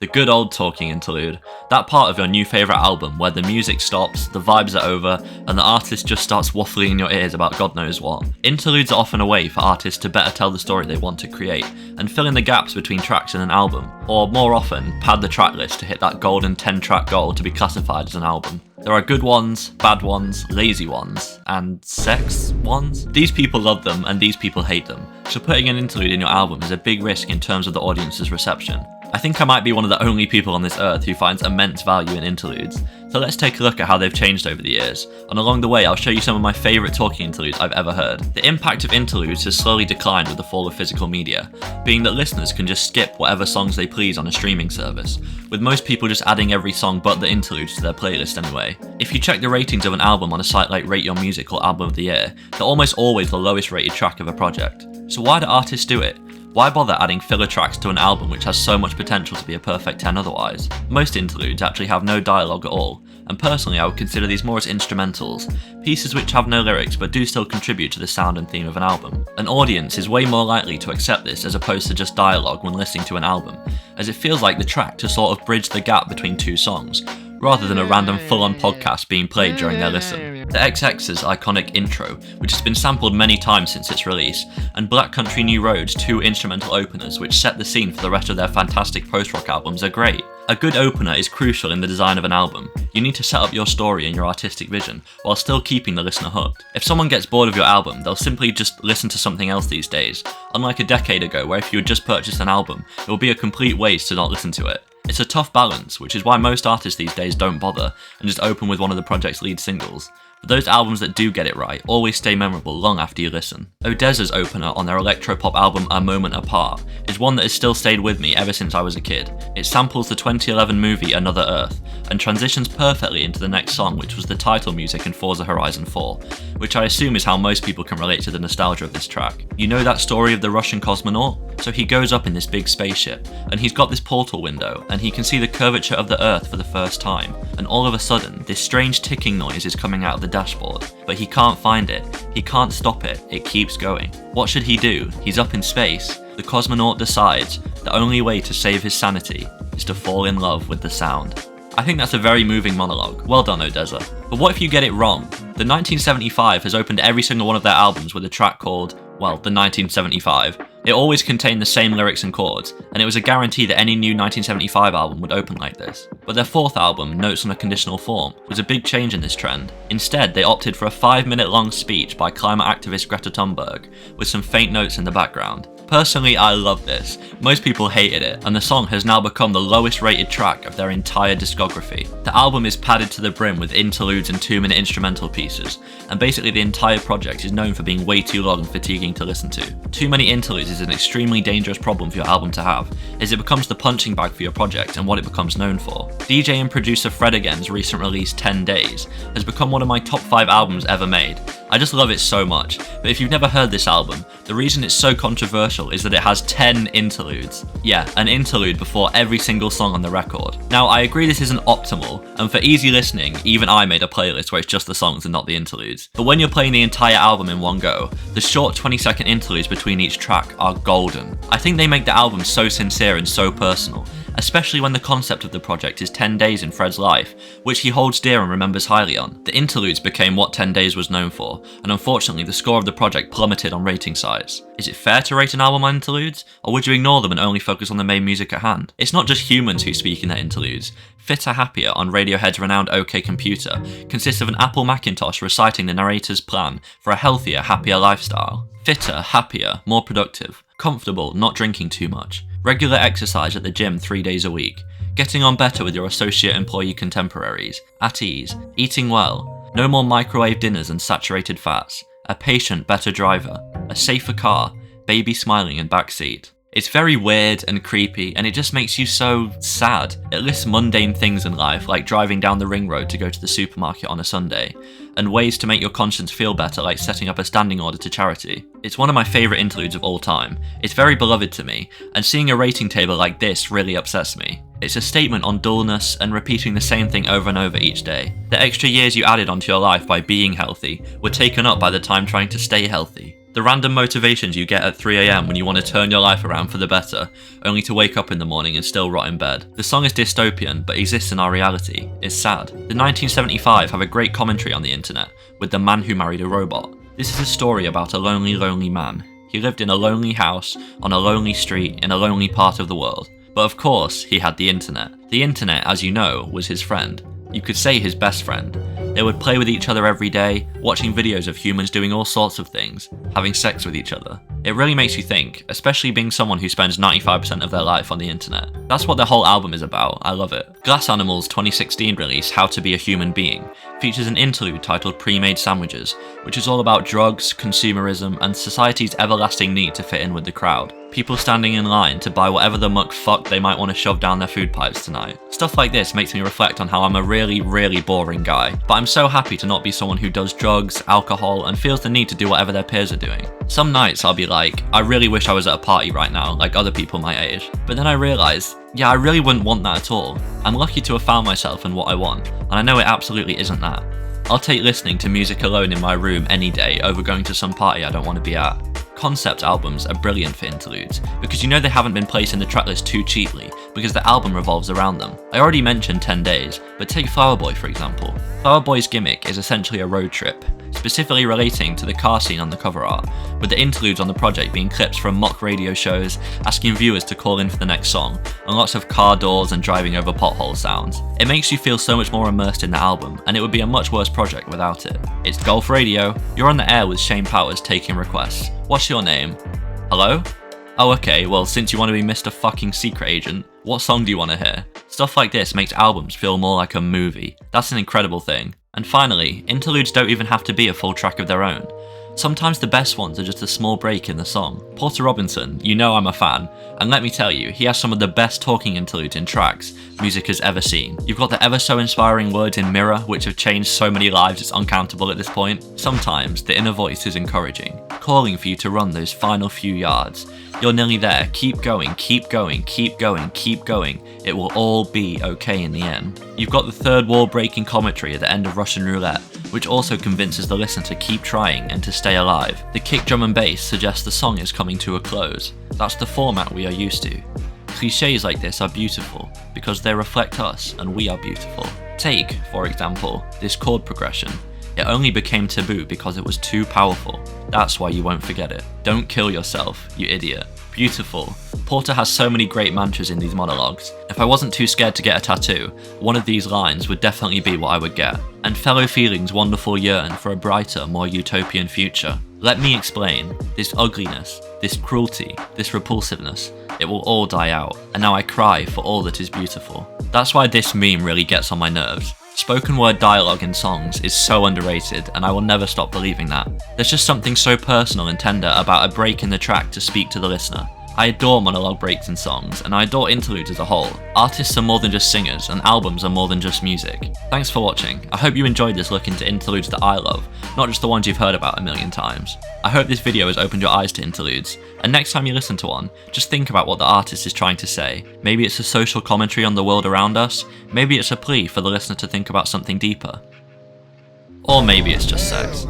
The good old talking interlude. That part of your new favourite album where the music stops, the vibes are over, and the artist just starts waffling in your ears about God knows what. Interludes are often a way for artists to better tell the story they want to create, and fill in the gaps between tracks in an album, or more often, pad the tracklist to hit that golden 10-track goal to be classified as an album. There are good ones, bad ones, lazy ones, and sex ones. These people love them and these people hate them, so putting an interlude in your album is a big risk in terms of the audience's reception. I think I might be one of the only people on this earth who finds immense value in interludes, so let's take a look at how they've changed over the years, and along the way I'll show you some of my favourite talking interludes I've ever heard. The impact of interludes has slowly declined with the fall of physical media, being that listeners can just skip whatever songs they please on a streaming service, with most people just adding every song but the interludes to their playlist anyway. If you check the ratings of an album on a site like Rate Your Music or Album of the Year, they're almost always the lowest rated track of a project. So why do artists do it? Why bother adding filler tracks to an album which has so much potential to be a perfect 10 otherwise? Most interludes actually have no dialogue at all, and personally I would consider these more as instrumentals, pieces which have no lyrics but do still contribute to the sound and theme of an album. An audience is way more likely to accept this as opposed to just dialogue when listening to an album, as it feels like the track to sort of bridge the gap between two songs, rather than a random full-on podcast being played during their listen. The XX's iconic intro, which has been sampled many times since its release, and Black Country New Road's two instrumental openers which set the scene for the rest of their fantastic post-rock albums are great. A good opener is crucial in the design of an album. You need to set up your story and your artistic vision, while still keeping the listener hooked. If someone gets bored of your album, they'll simply just listen to something else these days, unlike a decade ago where if you had just purchased an album, it would be a complete waste to not listen to it. It's a tough balance, which is why most artists these days don't bother and just open with one of the project's lead singles. But those albums that do get it right always stay memorable long after you listen. ODESZA's opener on their electropop album A Moment Apart is one that has still stayed with me ever since I was a kid. It samples the 2011 movie Another Earth, and transitions perfectly into the next song, which was the title music in Forza Horizon 4, which I assume is how most people can relate to the nostalgia of this track. You know that story of the Russian cosmonaut? So he goes up in this big spaceship, and he's got this portal window, and he can see the curvature of the Earth for the first time, and all of a sudden, this strange ticking noise is coming out of the dashboard, but he can't find it, he can't stop it, it keeps going. What should he do? He's up in space. The cosmonaut decides the only way to save his sanity is to fall in love with the sound. I think that's a very moving monologue. Well done, ODESZA. But what if you get it wrong? The 1975 has opened every single one of their albums with a track called, well, the 1975. It always contained the same lyrics and chords, and it was a guarantee that any new 1975 album would open like this. But their fourth album, Notes on a Conditional Form, was a big change in this trend. Instead, they opted for a 5-minute long speech by climate activist Greta Thunberg, with some faint notes in the background. Personally, I love this. Most people hated it, and the song has now become the lowest rated track of their entire discography. The album is padded to the brim with interludes and 2-minute instrumental pieces, and basically the entire project is known for being way too long and fatiguing to listen to. Too many interludes is an extremely dangerous problem for your album to have, as it becomes the punching bag for your project and what it becomes known for. DJ and producer Fred Again's recent release 10 Days has become one of my top 5 albums ever made. I just love it so much, but if you've never heard this album, the reason it's so controversial is that it has 10 interludes. Yeah, an interlude before every single song on the record. Now, I agree this isn't optimal, and for easy listening, even I made a playlist where it's just the songs and not the interludes. But when you're playing the entire album in one go, the short 20-second interludes between each track are golden. I think they make the album so sincere and so personal, especially when the concept of the project is 10 days in Fred's life, which he holds dear and remembers highly on. The interludes became what 10 Days was known for, and unfortunately the score of the project plummeted on rating sites. Is it fair to rate an album on interludes, or would you ignore them and only focus on the main music at hand? It's not just humans who speak in their interludes. Fitter Happier on Radiohead's renowned OK Computer consists of an Apple Macintosh reciting the narrator's plan for a healthier, happier lifestyle. Fitter, happier, more productive, comfortable, not drinking too much, regular exercise at the gym 3 days a week, getting on better with your associate employee contemporaries, at ease, eating well, no more microwave dinners and saturated fats, a patient, better driver, a safer car, baby smiling in backseat. It's very weird and creepy, and it just makes you so sad. It lists mundane things in life, like driving down the ring road to go to the supermarket on a Sunday, and ways to make your conscience feel better, like setting up a standing order to charity. It's one of my favourite interludes of all time. It's very beloved to me, and seeing a rating table like this really upsets me. It's a statement on dullness and repeating the same thing over and over each day. The extra years you added onto your life by being healthy were taken up by the time trying to stay healthy. The random motivations you get at 3 AM when you want to turn your life around for the better, only to wake up in the morning and still rot in bed. The song is dystopian, but exists in our reality. It's sad. The 1975 have a great commentary on the internet, with The Man Who Married a Robot. This is a story about a lonely, lonely man. He lived in a lonely house, on a lonely street, in a lonely part of the world. But of course, he had the internet. The internet, as you know, was his friend. You could say his best friend. They would play with each other every day, watching videos of humans doing all sorts of things, having sex with each other. It really makes you think, especially being someone who spends 95% of their life on the internet. That's what the whole album is about, I love it. Glass Animal's 2016 release, How to Be a Human Being, features an interlude titled Pre-Made Sandwiches, which is all about drugs, consumerism, and society's everlasting need to fit in with the crowd. People standing in line to buy whatever the muck fuck they might want to shove down their food pipes tonight. Stuff like this makes me reflect on how I'm a really, really boring guy, but I'm so happy to not be someone who does drugs, alcohol, and feels the need to do whatever their peers are doing. Some nights I'll be like, I really wish I was at a party right now, like other people my age. But then I realise, yeah, I really wouldn't want that at all. I'm lucky to have found myself and what I want, and I know it absolutely isn't that. I'll take listening to music alone in my room any day over going to some party I don't want to be at. Concept albums are brilliant for interludes, because you know they haven't been placed in the tracklist too cheaply, because the album revolves around them. I already mentioned 10 Days, but take Flower Boy for example. Flower Boy's gimmick is essentially a road trip, specifically relating to the car scene on the cover art, with the interludes on the project being clips from mock radio shows, asking viewers to call in for the next song, and lots of car doors and driving over pothole sounds. It makes you feel so much more immersed in the album, and it would be a much worse project without it. It's Golf Radio, you're on the air with Shane Powers taking requests. What's your name? Hello? Oh okay, well since you want to be Mr. fucking Secret Agent, what song do you want to hear? Stuff like this makes albums feel more like a movie. That's an incredible thing. And finally, interludes don't even have to be a full track of their own. Sometimes the best ones are just a small break in the song. Porter Robinson, you know I'm a fan, and let me tell you, he has some of the best talking interludes in tracks music has ever seen. You've got the ever so inspiring words in Mirror, which have changed so many lives it's uncountable at this point. Sometimes the inner voice is encouraging, calling for you to run those final few yards. You're nearly there, keep going, keep going, keep going, keep going. It will all be okay in the end. You've got the third wall breaking commentary at the end of Russian Roulette, which also convinces the listener to keep trying and to stay alive. The kick drum and bass suggests the song is coming to a close. That's the format we are used to. Clichés like this are beautiful because they reflect us and we are beautiful. Take, for example, this chord progression. It only became taboo because it was too powerful. That's why you won't forget it. Don't kill yourself, you idiot. Beautiful. Porter has so many great mantras in these monologues. If I wasn't too scared to get a tattoo, one of these lines would definitely be what I would get. And fellow feelings wonderful yearn for a brighter, more utopian future. Let me explain. This ugliness, this cruelty, this repulsiveness, it will all die out. And now I cry for all that is beautiful. That's why this meme really gets on my nerves. Spoken word dialogue in songs is so underrated, and I will never stop believing that. There's just something so personal and tender about a break in the track to speak to the listener. I adore monologue breaks in songs, and I adore interludes as a whole. Artists are more than just singers, and albums are more than just music. Thanks for watching. I hope you enjoyed this look into interludes that I love, not just the ones you've heard about a million times. I hope this video has opened your eyes to interludes, and next time you listen to one, just think about what the artist is trying to say. Maybe it's a social commentary on the world around us, maybe it's a plea for the listener to think about something deeper. Or maybe it's just sex.